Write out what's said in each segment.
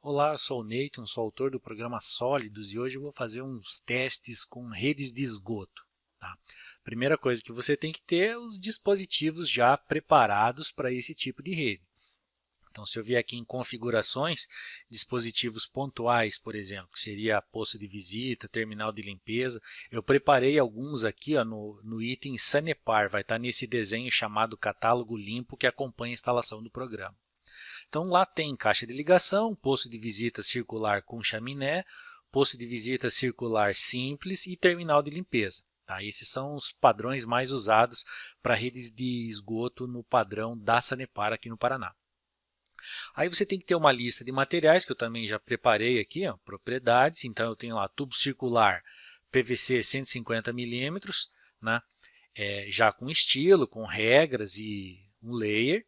Olá, eu sou o Nathan, sou autor do programa Sólidos e hoje eu vou fazer uns testes com redes de esgoto. Tá? Primeira coisa que você tem que ter é os dispositivos já preparados para esse tipo de rede. Então, se eu vier aqui em configurações, dispositivos pontuais, por exemplo, que seria posto de visita, terminal de limpeza, eu preparei alguns aqui ó, no item Sanepar, vai estar nesse desenho chamado catálogo limpo que acompanha a instalação do programa. Então, lá tem caixa de ligação, posto de visita circular com chaminé, posto de visita circular simples e terminal de limpeza. Tá? Esses são os padrões mais usados para redes de esgoto no padrão da Sanepar aqui no Paraná. Aí você tem que ter uma lista de materiais, que eu também já preparei aqui, ó, propriedades. Então, eu tenho lá tubo circular PVC 150 milímetros, né? Já com estilo, com regras e um layer.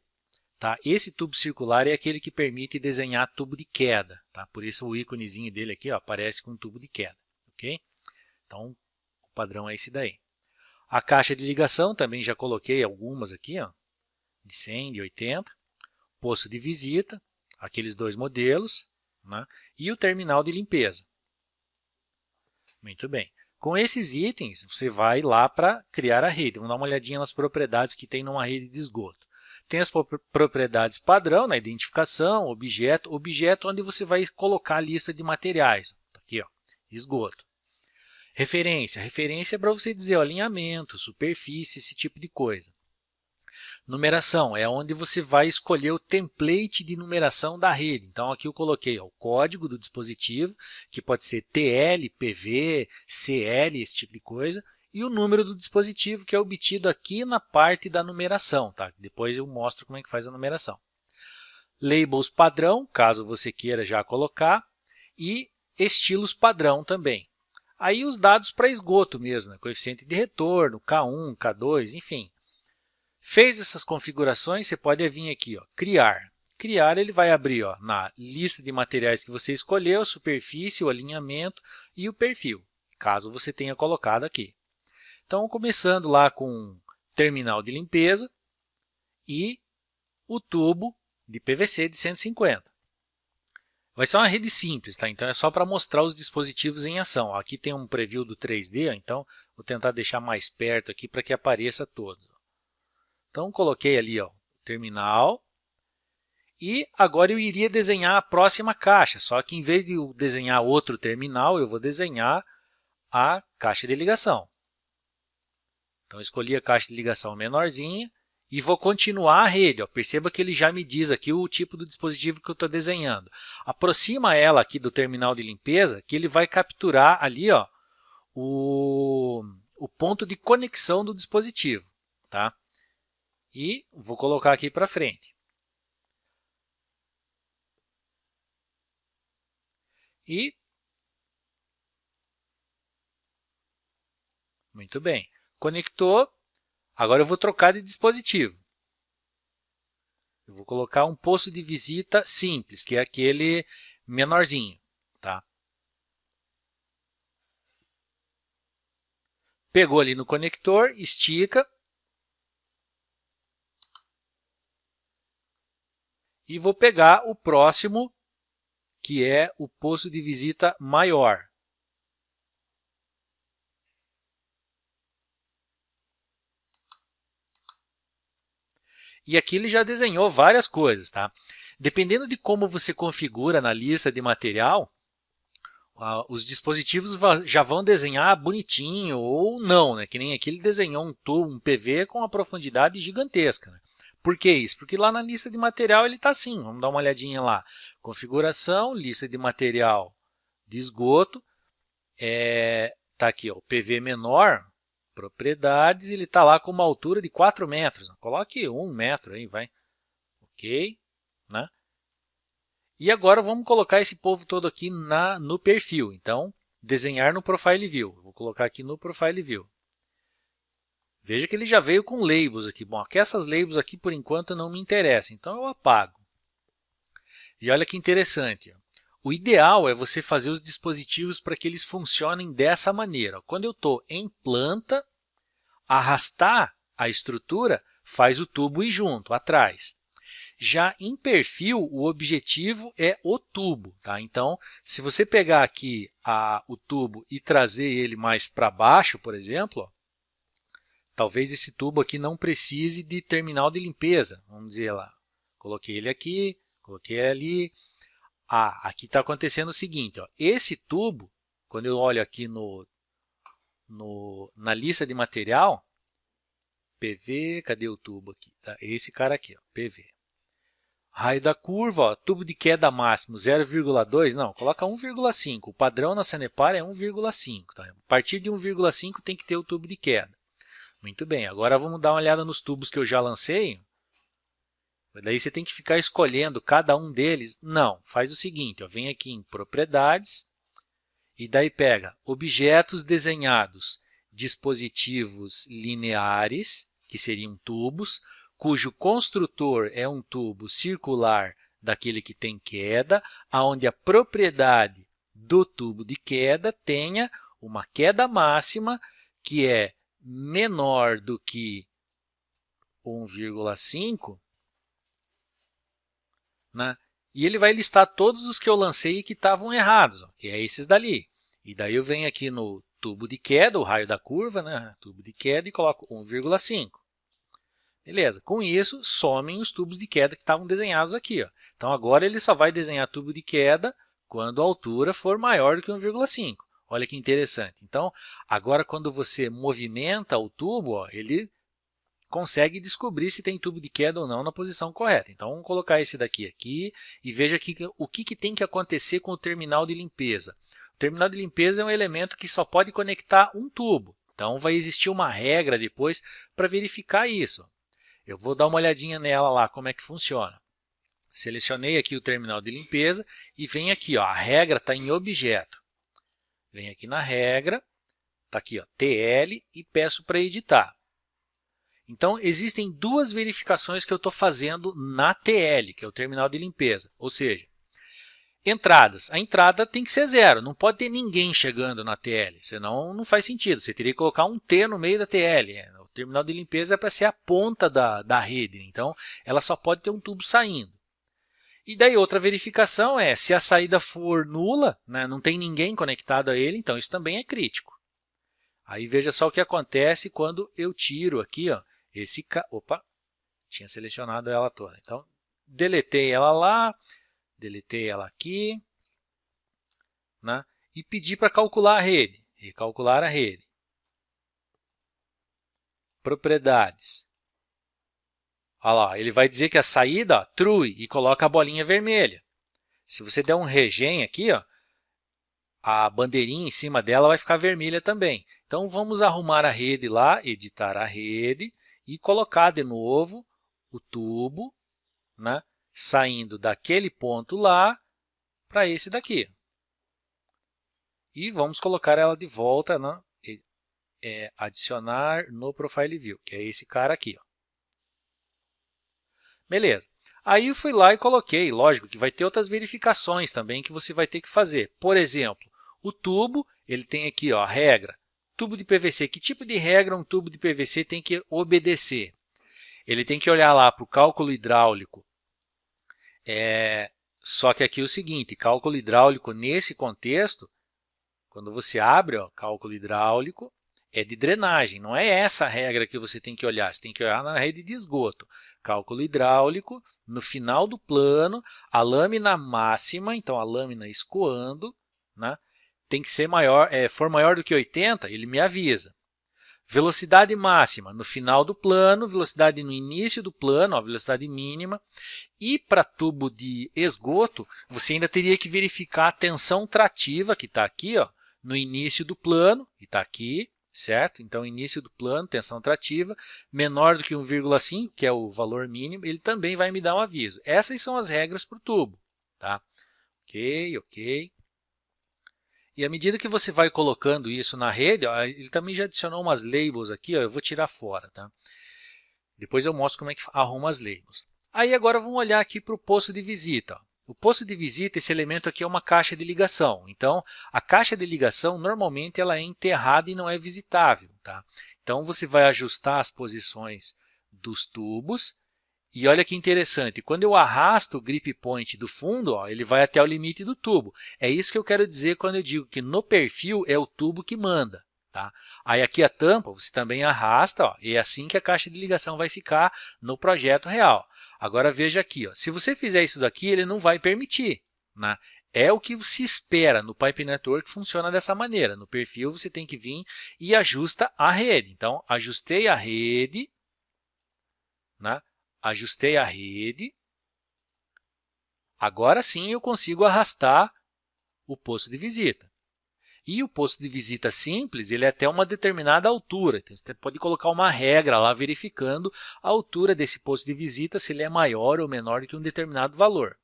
Tá? Esse tubo circular é aquele que permite desenhar tubo de queda. Tá? Por isso o íconezinho dele aqui ó, aparece com tubo de queda. Okay? Então, o padrão é esse daí. A caixa de ligação também já coloquei algumas aqui, ó, de 100, de 80. Posto de visita, aqueles dois modelos, né? E o terminal de limpeza. Muito bem. Com esses itens, você vai lá para criar a rede. Vamos dar uma olhadinha nas propriedades que tem numa rede de esgoto. Tem as propriedades padrão, na identificação, objeto, objeto onde você vai colocar a lista de materiais. Aqui, ó, esgoto. Referência, referência é para você dizer ó, alinhamento, superfície, esse tipo de coisa. Numeração é onde você vai escolher o template de numeração da rede. Então, aqui eu coloquei ó, o código do dispositivo, que pode ser TL, PV, CL, esse tipo de coisa, e o número do dispositivo, que é obtido aqui na parte da numeração. Tá? Depois eu mostro como é que faz a numeração. Labels padrão, caso você queira já colocar, e estilos padrão também. Aí os dados para esgoto mesmo, né? Coeficiente de retorno, K1, K2, enfim. Fez essas configurações, você pode vir aqui, ó, criar. Criar, ele vai abrir ó, na lista de materiais que você escolheu, superfície, o alinhamento e o perfil, caso você tenha colocado aqui. Então, começando lá com terminal de limpeza e o tubo de PVC de 150. Vai ser uma rede simples, tá? Então é só para mostrar os dispositivos em ação. Aqui tem um preview do 3D, então vou tentar deixar mais perto aqui para que apareça todo. Então, coloquei ali ó, terminal e agora eu iria desenhar a próxima caixa, só que em vez de eu desenhar outro terminal, eu vou desenhar a caixa de ligação. Então, eu escolhi a caixa de ligação menorzinha e vou continuar a rede. Ó. Perceba que ele já me diz aqui o tipo do dispositivo que eu estou desenhando. Aproxima ela aqui do terminal de limpeza, que ele vai capturar ali ó, o ponto de conexão do dispositivo. Tá? E vou colocar aqui para frente. E, muito bem, conectou. Agora eu vou trocar de dispositivo. Eu vou colocar um posto de visita simples, que é aquele menorzinho. Tá? Pegou ali no conector, estica. E vou pegar o próximo, que é o posto de visita maior. E aqui ele já desenhou várias coisas. Tá? Dependendo de como você configura na lista de material, os dispositivos já vão desenhar bonitinho ou não. Né? Que nem aqui ele desenhou um tubo, um PV com uma profundidade gigantesca. Né? Por que isso? Porque lá na lista de material ele está assim. Vamos dar uma olhadinha lá. Configuração, lista de material de esgoto. Está aqui ó, o PV menor, propriedades, ele está lá com uma altura de 4 metros. Coloque 1 metro aí, vai. Ok. Né? E agora vamos colocar esse povo todo aqui no perfil. Então, desenhar no Profile View. Vou colocar aqui no Profile View. Veja que ele já veio com labels aqui. Bom, aqui essas labels aqui por enquanto não me interessam, então eu apago. E olha que interessante. O ideal é você fazer os dispositivos para que eles funcionem dessa maneira. Quando eu estou em planta, arrastar a estrutura faz o tubo ir junto, atrás. Já em perfil, o objetivo é o tubo. Tá? Então, se você pegar aqui o tubo e trazer ele mais para baixo, por exemplo, ó, talvez esse tubo aqui não precise de terminal de limpeza. Vamos dizer lá, coloquei ele aqui, coloquei ali. Aqui está acontecendo o seguinte, ó, esse tubo, quando eu olho aqui na lista de material, PV, cadê o tubo aqui? Tá? Esse cara aqui, ó, PV. Raio da curva, ó, tubo de queda máximo 0,2, não, coloca 1,5. O padrão na Sanepar é 1,5. Tá? A partir de 1,5 tem que ter o tubo de queda. Muito bem, agora vamos dar uma olhada nos tubos que eu já lancei. Daí você tem que ficar escolhendo cada um deles. Não, faz o seguinte, ó, vem aqui em propriedades e daí pega objetos desenhados, dispositivos lineares, que seriam tubos, cujo construtor é um tubo circular daquele que tem queda, onde a propriedade do tubo de queda tenha uma queda máxima que é menor do que 1,5, né? E ele vai listar todos os que eu lancei que estavam errados, ó, que é esses dali. E daí eu venho aqui no tubo de queda, o raio da curva, né? Tubo de queda, e coloco 1,5. Beleza, com isso, somem os tubos de queda que estavam desenhados aqui. Ó. Então, agora ele só vai desenhar tubo de queda quando a altura for maior do que 1,5. Olha que interessante. Então, agora quando você movimenta o tubo, ó, ele consegue descobrir se tem tubo de queda ou não na posição correta. Então, vamos colocar esse daqui aqui e veja aqui o que tem que acontecer com o terminal de limpeza. O terminal de limpeza é um elemento que só pode conectar um tubo. Então, vai existir uma regra depois para verificar isso. Eu vou dar uma olhadinha nela lá, como é que funciona. Selecionei aqui o terminal de limpeza e vem aqui, ó, a regra está em objeto. Vem aqui na regra, está aqui, ó, TL, e peço para editar. Então, existem duas verificações que eu estou fazendo na TL, que é o terminal de limpeza. Ou seja, entradas. A entrada tem que ser 0, não pode ter ninguém chegando na TL, senão não faz sentido. Você teria que colocar um T no meio da TL. O terminal de limpeza é para ser a ponta da rede, então ela só pode ter um tubo saindo. E daí outra verificação é, se a saída for nula, né, não tem ninguém conectado a ele, então isso também é crítico. Aí veja só o que acontece quando eu tiro aqui, ó, opa, tinha selecionado ela toda. Então, deletei ela lá, deletei ela aqui, né, e pedi para calcular a rede. Recalcular a rede. Propriedades. Olha lá, ele vai dizer que a saída, ó, true, e coloca a bolinha vermelha. Se você der um regen aqui, ó, a bandeirinha em cima dela vai ficar vermelha também. Então, vamos arrumar a rede lá, editar a rede e colocar de novo o tubo, né, saindo daquele ponto lá para esse daqui. E vamos colocar ela de volta, né, adicionar no Profile View, que é esse cara aqui. Ó. Beleza. Aí eu fui lá e coloquei, lógico que vai ter outras verificações também que você vai ter que fazer. Por exemplo, o tubo, ele tem aqui, ó, a regra. Tubo de PVC, que tipo de regra um tubo de PVC tem que obedecer? Ele tem que olhar lá para o cálculo hidráulico. Só que aqui é o seguinte, cálculo hidráulico nesse contexto, quando você abre, ó, cálculo hidráulico, é de drenagem, não é essa a regra que você tem que olhar, você tem que olhar na rede de esgoto. Cálculo hidráulico, no final do plano, a lâmina máxima, então a lâmina escoando, né, tem que ser maior, for maior do que 80, ele me avisa. Velocidade máxima no final do plano, velocidade no início do plano, ó, velocidade mínima. E para tubo de esgoto, você ainda teria que verificar a tensão trativa, que está aqui, ó, no início do plano, e está aqui, certo? Então, início do plano, tensão trativa, menor do que 1,5, que é o valor mínimo, ele também vai me dar um aviso. Essas são as regras para o tubo. Tá? Ok. E à medida que você vai colocando isso na rede, ó, ele também já adicionou umas labels aqui, ó, eu vou tirar fora. Tá? Depois eu mostro como é que arruma as labels. Aí agora vamos olhar aqui para o posto de visita. Ó. O posto de visita, esse elemento aqui é uma caixa de ligação. Então, a caixa de ligação, normalmente, ela é enterrada e não é visitável. Tá? Então, você vai ajustar as posições dos tubos E olha que interessante, quando eu arrasto o grip point do fundo, ó, ele vai até o limite do tubo. É isso que eu quero dizer quando eu digo que no perfil é o tubo que manda. Tá? Aí aqui a tampa você também arrasta, ó, e é assim que a caixa de ligação vai ficar no projeto real. Agora veja aqui, ó, se você fizer isso daqui, ele não vai permitir. Né? É o que se espera no Pipe Network, funciona dessa maneira. No perfil você tem que vir e ajusta a rede. Então, ajustei a rede, né? Ajustei a rede. Agora sim eu consigo arrastar o posto de visita. E o posto de visita simples, ele é até uma determinada altura. Então, você pode colocar uma regra lá verificando a altura desse posto de visita, se ele é maior ou menor do que um determinado valor.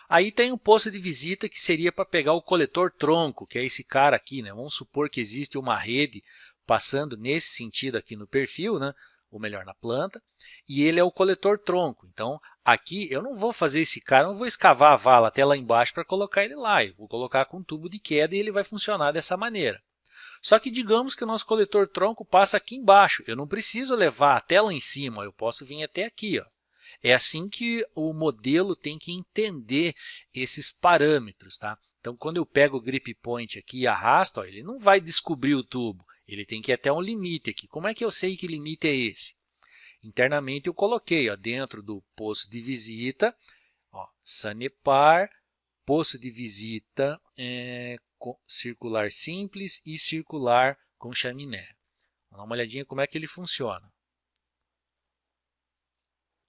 Aí tem um posto de visita que seria para pegar o coletor tronco, que é esse cara aqui. Né? Vamos supor que existe uma rede passando nesse sentido aqui no perfil, né? Ou melhor, na planta, e ele é o coletor tronco. Então, aqui eu não vou fazer esse cara, não vou escavar a vala até lá embaixo para colocar ele lá. Eu vou colocar com um tubo de queda e ele vai funcionar dessa maneira. Só que digamos que o nosso coletor tronco passa aqui embaixo. Eu não preciso levar até lá em cima, eu posso vir até aqui. Ó. É assim que o modelo tem que entender esses parâmetros. Tá? Então, quando eu pego o grip point aqui e arrasto, ó, ele não vai descobrir o tubo. Ele tem que ir até um limite aqui. Como é que eu sei que limite é esse? Internamente eu coloquei ó, dentro do posto de visita, ó, Sanepar, posto de visita circular simples e circular com chaminé. Vamos dar uma olhadinha como é que ele funciona.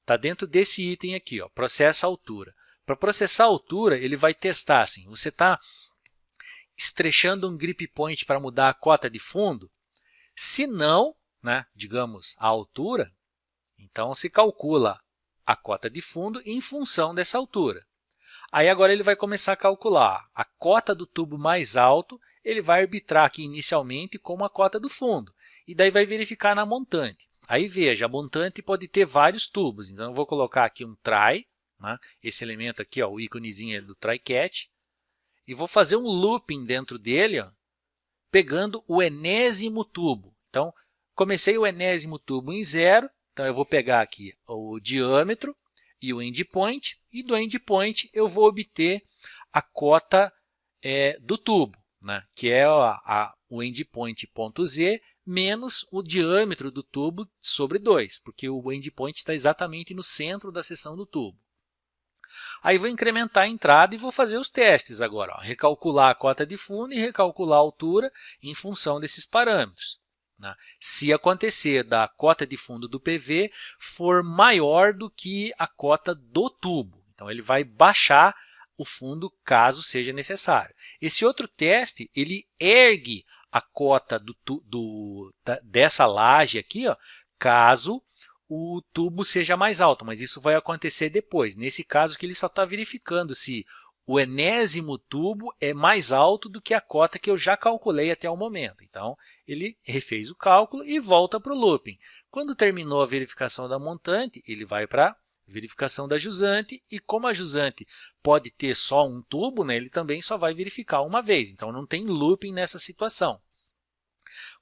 Está dentro desse item aqui, ó, processa altura. Para processar a altura, ele vai testar assim, você está estrechando um grip point para mudar a cota de fundo? Se não, né, digamos, a altura, então se calcula a cota de fundo em função dessa altura. Aí agora ele vai começar a calcular a cota do tubo mais alto, ele vai arbitrar aqui inicialmente como a cota do fundo, e daí vai verificar na montante. Aí veja, a montante pode ter vários tubos, então eu vou colocar aqui um try, né, esse elemento aqui, ó, o íconezinho do try catch, e vou fazer um looping dentro dele, ó, pegando o enésimo tubo. Então, comecei o enésimo tubo em 0, então eu vou pegar aqui o diâmetro e o endpoint, e do endpoint eu vou obter a cota do tubo, né? Que é o endpoint.z menos o diâmetro do tubo sobre 2, porque o endpoint está exatamente no centro da seção do tubo. Aí vou incrementar a entrada e vou fazer os testes agora. Ó, recalcular a cota de fundo e recalcular a altura em função desses parâmetros. Né? Se acontecer da cota de fundo do PV for maior do que a cota do tubo. Então, ele vai baixar o fundo caso seja necessário. Esse outro teste, ele ergue a cota dessa laje aqui, ó, caso o tubo seja mais alto, mas isso vai acontecer depois. Nesse caso que ele só está verificando se o enésimo tubo é mais alto do que a cota que eu já calculei até o momento. Então, ele refez o cálculo e volta para o looping. Quando terminou a verificação da montante, ele vai para a verificação da jusante, e como a jusante pode ter só um tubo, né, ele também só vai verificar uma vez. Então, não tem looping nessa situação.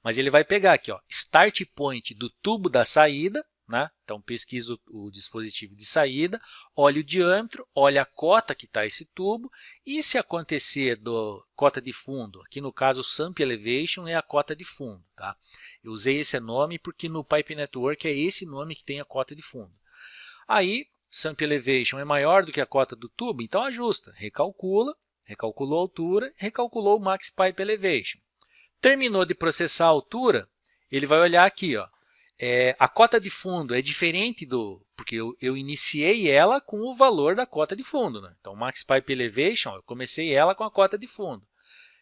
Mas ele vai pegar aqui, ó, start point do tubo da saída, né? Então, pesquisa o dispositivo de saída, olha o diâmetro, olha a cota que está esse tubo, e se acontecer do cota de fundo, aqui no caso Sump Elevation é a cota de fundo. Tá? Eu usei esse nome porque no Pipe Network é esse nome que tem a cota de fundo. Aí, Sump Elevation é maior do que a cota do tubo, então ajusta, recalcula, recalculou a altura, recalculou o Max Pipe Elevation. Terminou de processar a altura, ele vai olhar aqui, ó, a cota de fundo é diferente porque eu iniciei ela com o valor da cota de fundo. Né? Então, o Max Pipe Elevation, eu comecei ela com a cota de fundo.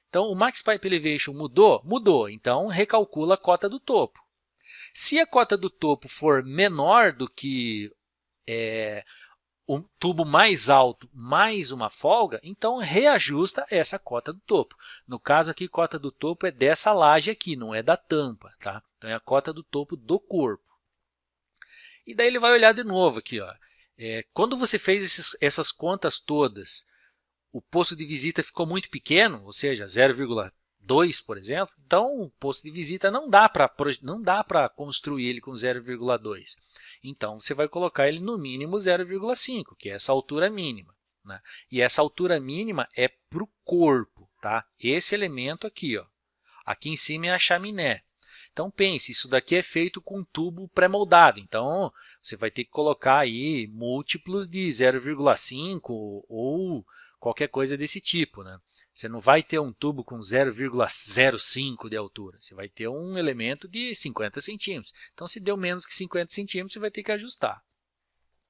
Então, o Max Pipe Elevation mudou? Mudou. Então, recalcula a cota do topo. Se a cota do topo for menor do que o tubo mais alto mais uma folga, então reajusta essa cota do topo. No caso aqui, cota do topo é dessa laje aqui, não é da tampa. Tá? Então, é a cota do topo do corpo. E daí ele vai olhar de novo aqui. Ó. Quando você fez essas contas todas, o posto de visita ficou muito pequeno, ou seja, 0,2 2, por exemplo, então o posto de visita não dá para construir ele com 0,2. Então, você vai colocar ele no mínimo 0,5, que é essa altura mínima, né? E essa altura mínima é para o corpo, tá? Esse elemento aqui, ó. Aqui em cima é a chaminé. Então, pense, isso daqui é feito com tubo pré-moldado. Então, você vai ter que colocar aí múltiplos de 0,5 ou qualquer coisa desse tipo, né? Você não vai ter um tubo com 0,05 de altura. Você vai ter um elemento de 50 centímetros. Então, se deu menos que 50 centímetros, você vai ter que ajustar.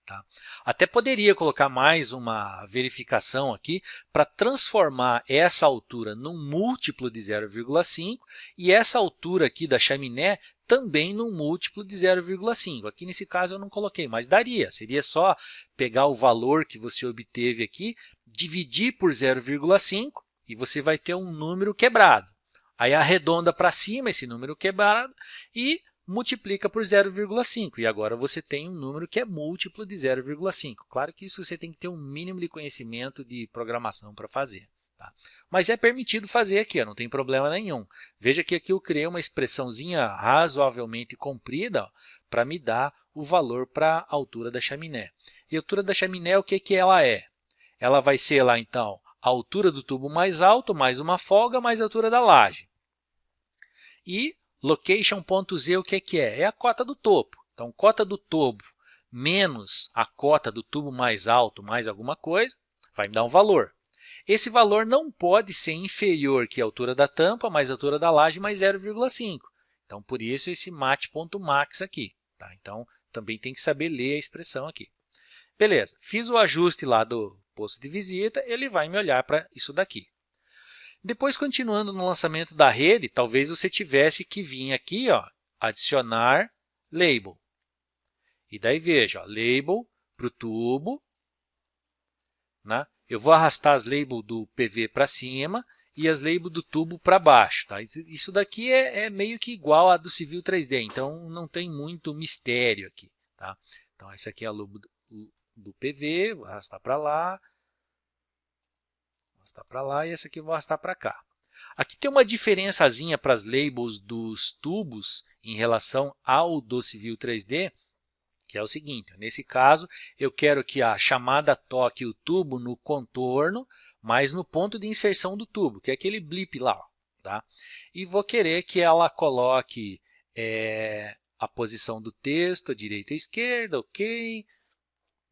Tá? Até poderia colocar mais uma verificação aqui para transformar essa altura num múltiplo de 0,5 e essa altura aqui da chaminé também num múltiplo de 0,5. Aqui nesse caso eu não coloquei, mas daria. Seria só pegar o valor que você obteve aqui, dividir por 0,5 e você vai ter um número quebrado. Aí arredonda para cima esse número quebrado e multiplica por 0,5 e agora você tem um número que é múltiplo de 0,5. Claro que isso você tem que ter um mínimo de conhecimento de programação para fazer. Tá? Mas é permitido fazer aqui, ó, não tem problema nenhum. Veja que aqui eu criei uma expressãozinha razoavelmente comprida para me dar o valor para a altura da chaminé. E a altura da chaminé, o que ela é? Ela vai ser lá, então, a altura do tubo mais alto, mais uma folga, mais a altura da laje. E location.z, o que é? É a cota do topo. Então, cota do topo menos a cota do tubo mais alto mais alguma coisa, vai me dar um valor. Esse valor não pode ser inferior que a altura da tampa mais a altura da laje mais 0,5. Então, por isso, esse mat.max aqui. Tá? Então, também tem que saber ler a expressão aqui. Beleza, fiz o ajuste lá do posto de visita, ele vai me olhar para isso daqui. Depois, continuando no lançamento da rede, talvez você tivesse que vir aqui, ó, adicionar label. E daí veja, ó, label para o tubo, né? Eu vou arrastar as labels do PV para cima e as labels do tubo para baixo. Tá? Isso daqui é meio que igual a do Civil 3D, então não tem muito mistério aqui. Tá? Então, esse aqui é a label do PV, vou arrastar para lá. Arrastar para lá e essa aqui eu vou arrastar para cá. Aqui tem uma diferençazinha para as labels dos tubos em relação ao do Civil 3D, que é o seguinte, nesse caso eu quero que a chamada toque o tubo no contorno, mas no ponto de inserção do tubo, que é aquele blip lá. Tá? E vou querer que ela coloque a posição do texto, direita ou esquerda, ok.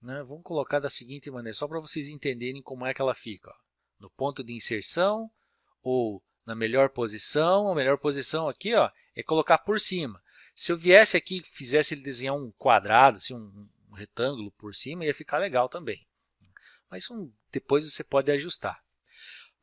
Né? Vamos colocar da seguinte maneira, só para vocês entenderem como é que ela fica. Ó. No ponto de inserção ou na melhor posição. A melhor posição aqui, ó, é colocar por cima. Se eu viesse aqui e fizesse ele desenhar um quadrado, assim, um retângulo por cima, ia ficar legal também. Mas depois você pode ajustar.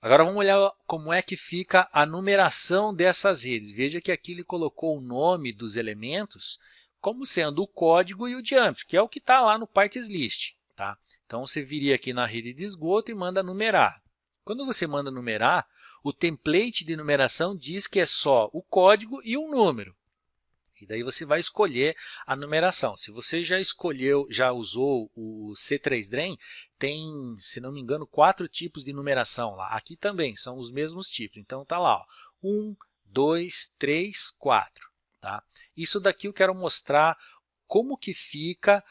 Agora vamos olhar como é que fica a numeração dessas redes. Veja que aqui ele colocou o nome dos elementos como sendo o código e o diâmetro, que é o que está lá no parts list. Tá? Então, você viria aqui na rede de esgoto e manda numerar. Quando você manda numerar, o template de numeração diz que é só o código e um número. E daí você vai escolher a numeração. Se você já escolheu, já usou o C3DREN, tem, se não me engano, 4 tipos de numeração lá. Aqui também são os mesmos tipos. Então, está lá, ó, 1, 2, 3, 4. Tá? Isso daqui eu quero mostrar como que fica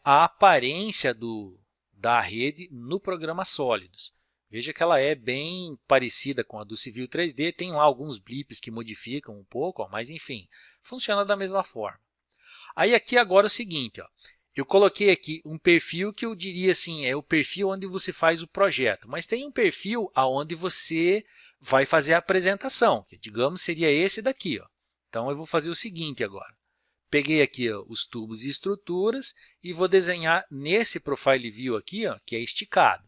a aparência da rede no programa Sólidos. Veja que ela é bem parecida com a do Civil 3D, tem lá alguns blips que modificam um pouco, ó, mas enfim, funciona da mesma forma. Aí aqui agora é o seguinte, ó, eu coloquei aqui um perfil que eu diria assim, é o perfil onde você faz o projeto, mas tem um perfil onde você vai fazer a apresentação, que digamos seria esse daqui. Ó. Então eu vou fazer o seguinte agora, peguei aqui ó, os tubos e estruturas e vou desenhar nesse Profile View aqui, ó, que é esticado.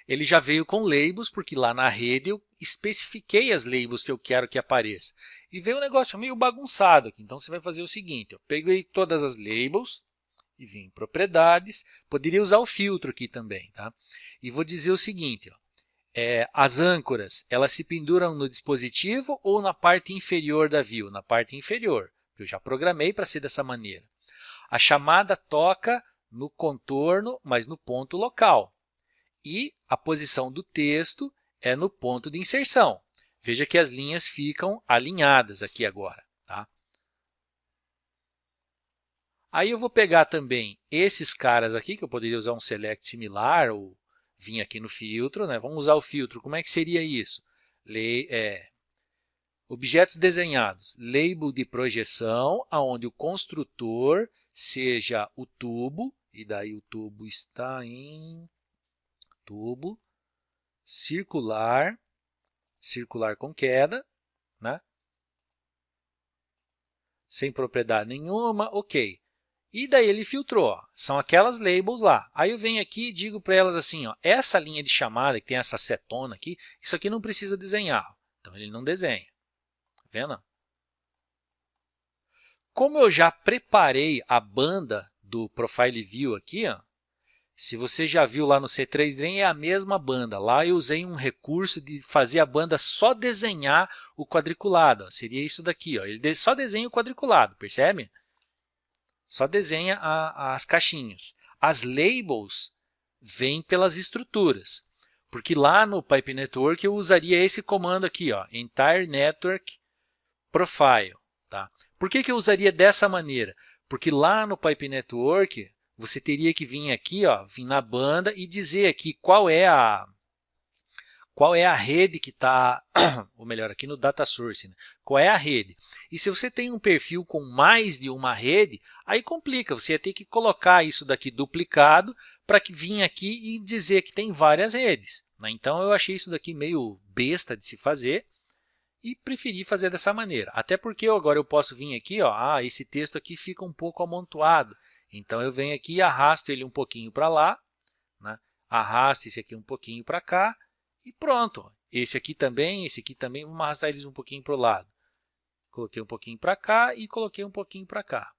Ele já veio com labels, porque lá na rede eu especifiquei as labels que eu quero que apareça. E veio um negócio meio bagunçado aqui. Então, você vai fazer o seguinte. Eu peguei todas as labels e vim em propriedades. Poderia usar o filtro aqui também. Tá? E vou dizer o seguinte. Ó, as âncoras, elas se penduram no dispositivo ou na parte inferior da view? Na parte inferior. Eu já programei para ser dessa maneira. A chamada toca no contorno, mas no ponto local. E a posição do texto é no ponto de inserção. Veja que as linhas ficam alinhadas aqui agora. Tá? Aí eu vou pegar também esses caras aqui, que eu poderia usar um select similar ou vir aqui no filtro. Né? Vamos usar o filtro. Como é que seria isso? Objetos desenhados. Label de projeção, onde o construtor seja o tubo. E daí o tubo está em tubo circular, circular com queda, né? Sem propriedade nenhuma, ok. E daí ele filtrou, ó, são aquelas labels lá. Aí eu venho aqui e digo para elas assim, ó, essa linha de chamada que tem essa setona aqui, isso aqui não precisa desenhar. Então ele não desenha, tá vendo? Como eu já preparei a banda do Profile View aqui, ó, se você já viu lá no C3-DREAM, é a mesma banda. Lá eu usei um recurso de fazer a banda só desenhar o quadriculado. Ó. Seria isso daqui. Ó. Ele só desenha o quadriculado, percebe? Só desenha as caixinhas. As labels vêm pelas estruturas. Porque lá no Pipe Network eu usaria esse comando aqui, ó, Entire Network Profile. Tá? Por que eu usaria dessa maneira? Porque lá no Pipe Network você teria que vir aqui, ó, vir na banda e dizer aqui qual é a rede que está, ou melhor, aqui no Data Source, né? Qual é a rede. E se você tem um perfil com mais de uma rede, aí complica, você ia ter que colocar isso daqui duplicado para que vir aqui e dizer que tem várias redes. Né? Então, eu achei isso daqui meio besta de se fazer e preferi fazer dessa maneira. Até porque agora eu posso vir aqui, ó, esse texto aqui fica um pouco amontoado. Então, eu venho aqui e arrasto ele um pouquinho para lá, né? Arrasto esse aqui um pouquinho para cá e pronto. Esse aqui também, vamos arrastar eles um pouquinho para o lado. Coloquei um pouquinho para cá e coloquei um pouquinho para cá.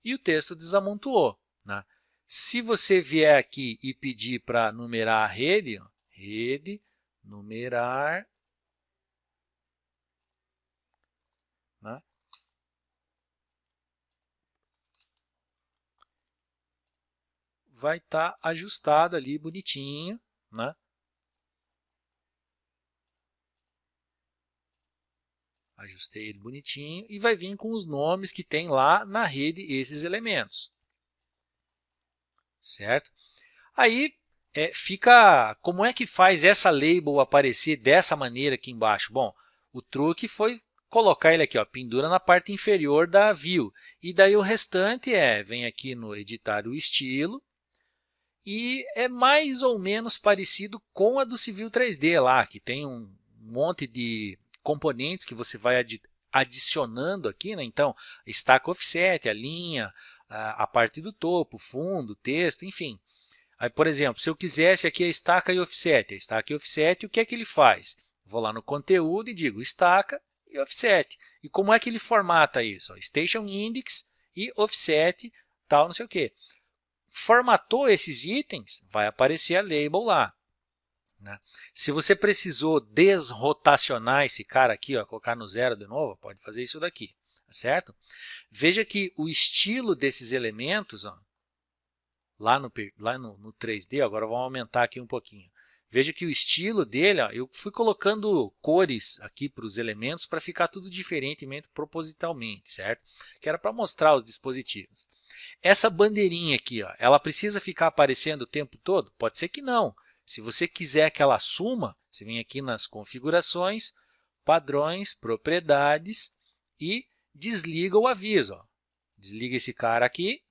E o texto desamontoou. Né? Se você vier aqui e pedir para numerar a rede, ó, rede, numerar, né? Vai estar ajustado ali bonitinho, né? Ajustei ele bonitinho e vai vir com os nomes que tem lá na rede esses elementos. Certo? Aí fica, como é que faz essa label aparecer dessa maneira aqui embaixo? Bom, o truque foi colocar ele aqui, ó, pendura na parte inferior da view. E daí o restante vem aqui no editar o estilo, e é mais ou menos parecido com a do Civil 3D lá, que tem um monte de componentes que você vai adicionando aqui, né? Então, stack offset, a linha, a parte do topo, fundo, texto, enfim. Aí, por exemplo, se eu quisesse aqui a estaca e offset, o que é que ele faz? Vou lá no conteúdo e digo estaca e offset. E como é que ele formata isso? Ó, station index e offset, tal, não sei o quê. Formatou esses itens, vai aparecer a label lá. Né? Se você precisou desrotacionar esse cara aqui, ó, colocar no zero de novo, pode fazer isso daqui, tá certo? Veja que o estilo desses elementos, ó, lá no 3D, agora vamos aumentar aqui um pouquinho. Veja que o estilo dele, ó, eu fui colocando cores aqui para os elementos para ficar tudo diferente propositalmente, certo? Que era para mostrar os dispositivos. Essa bandeirinha aqui, ó, ela precisa ficar aparecendo o tempo todo? Pode ser que não. Se você quiser que ela suma, você vem aqui nas configurações, padrões, propriedades e desliga o aviso. Ó. Desliga esse cara aqui,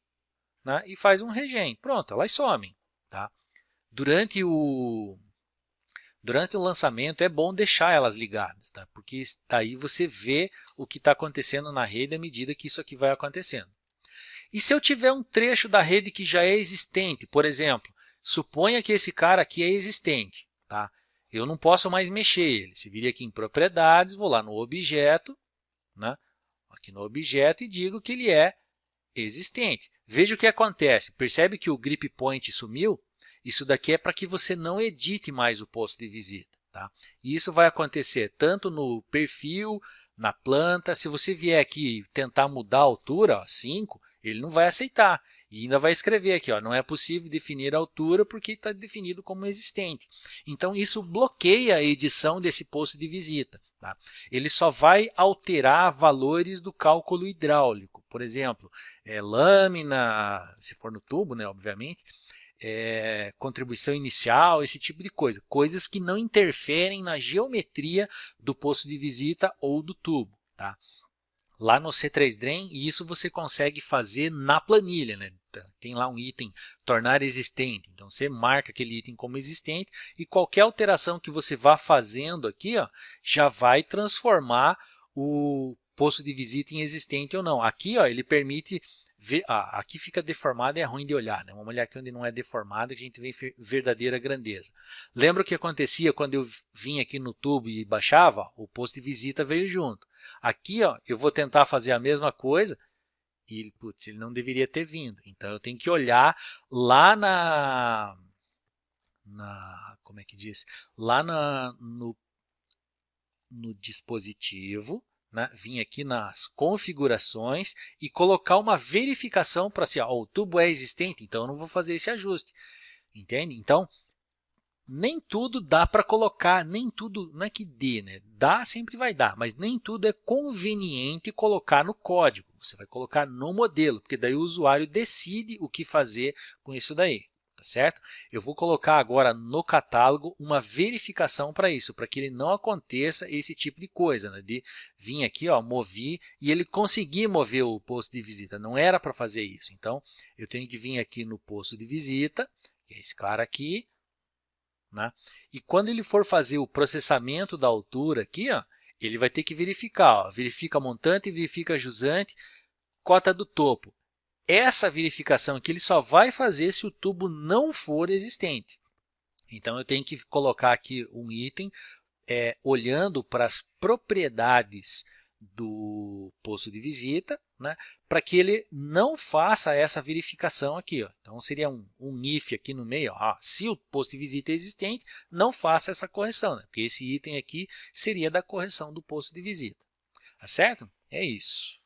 né, e faz um regen. Pronto, elas somem. Tá? Durante o lançamento é bom deixar elas ligadas, tá? Porque daí você vê o que está acontecendo na rede à medida que isso aqui vai acontecendo. E se eu tiver um trecho da rede que já é existente, por exemplo, suponha que esse cara aqui é existente, tá? Eu não posso mais mexer ele. Se vir aqui em propriedades, vou lá no objeto, né? Aqui no objeto e digo que ele é existente. Veja o que acontece. Percebe que o grip point sumiu? Isso daqui é para que você não edite mais o posto de visita. Tá? E isso vai acontecer tanto no perfil, na planta. Se você vier aqui tentar mudar a altura, ó, 5, ele não vai aceitar. E ainda vai escrever aqui, ó, não é possível definir a altura porque está definido como existente. Então, isso bloqueia a edição desse posto de visita. Tá? Ele só vai alterar valores do cálculo hidráulico. Por exemplo, lâmina, se for no tubo, né, obviamente, contribuição inicial, esse tipo de coisa. Coisas que não interferem na geometria do posto de visita ou do tubo. Tá? Lá no C3Drain, isso você consegue fazer na planilha, né? Tem lá um item tornar existente, então você marca aquele item como existente e qualquer alteração que você vá fazendo aqui, ó, já vai transformar o posto de visita em existente ou não. Aqui, ó, ele permite ver, aqui fica deformado, é ruim de olhar, né? Vamos olhar aqui onde não é deformado, que a gente vê verdadeira grandeza. Lembra o que acontecia quando eu vinha aqui no tubo e baixava? O posto de visita veio junto. Aqui, ó, eu vou tentar fazer a mesma coisa e putz, ele não deveria ter vindo. Então, eu tenho que olhar lá como é que diz? Lá no dispositivo, né? Vim aqui nas configurações e colocar uma verificação para se o tubo é existente, então eu não vou fazer esse ajuste. Entende? Então, nem tudo dá para colocar, nem tudo, não é que dê, né? Dá, sempre vai dar, mas nem tudo é conveniente colocar no código. Você vai colocar no modelo, porque daí o usuário decide o que fazer com isso daí, tá certo? Eu vou colocar agora no catálogo uma verificação para isso, para que ele não aconteça esse tipo de coisa, né? De vir aqui, ó, mover e ele conseguir mover o posto de visita. Não era para fazer isso. Então, eu tenho que vir aqui no posto de visita, que é esse cara aqui, né? E quando ele for fazer o processamento da altura aqui, ó, ele vai ter que verificar. Ó, verifica montante, verifica jusante, cota do topo. Essa verificação aqui ele só vai fazer se o tubo não for existente. Então, eu tenho que colocar aqui um item olhando para as propriedades do posto de visita, né, para que ele não faça essa verificação aqui. Ó. Então, seria um if aqui no meio. Ó, se o posto de visita é existente, não faça essa correção, né, porque esse item aqui seria da correção do posto de visita. Tá certo? É isso.